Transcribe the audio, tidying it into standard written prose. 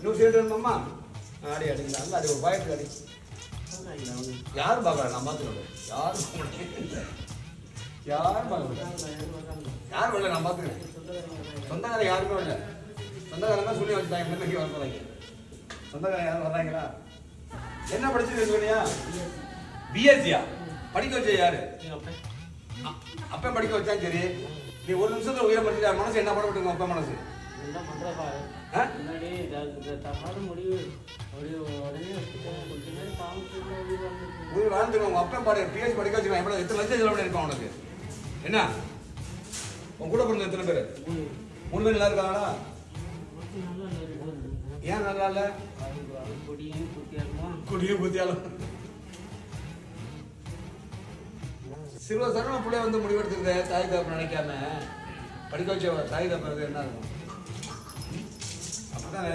இன்னும் சீட்டு வேணுமாம்மா அடி அடிங்களா அந்த அடி ஒரு பாயிண்ட் அடி யாரும் பார்க்கல நான் பார்த்துக்கிறேன் யாரும் பார்க்கல யாரும் இல்லை நான் பார்த்துக்கிறேன் சொந்தக்காரன் யாருமே இல்லை சொந்தக்காரன் தான் சொல்லி வச்சுட்டாங்க முன்னே வர போறாங்க சொந்தக்காரன் யாரும் வர்றாங்களா என்ன படிச்சு சொன்னியா பிஎஸ்சியா படிக்க வச்ச யாரு அப்ப படிக்க வச்சா சரி நீ ஒரு நிமிஷத்துல உயிரை படிச்சா மனசு என்ன பண்ண விட்டுங்க அப்பா மனசு வாழ்ந்துடும் உங்க அப்பா பாடு பிஎஸ்சி படிக்க வச்சுக்கோ எவ்வளவு எத்தனை லட்சம் செலவு இருப்பான் உனக்கு என்ன உன் கூட பிறந்த எத்தனை பேர் 3 பேர் நல்லா இருக்காங்களா ஏன் நல்லா இல்ல குடியும் குத்தியாலும் சிறுவ சரண பிள்ளை வந்து முடிவெடுத்துருந்த தாய் தகப்பன் நினைக்காம படிக்க வச்ச தாய் தகப்பன் என்ன இருக்கும்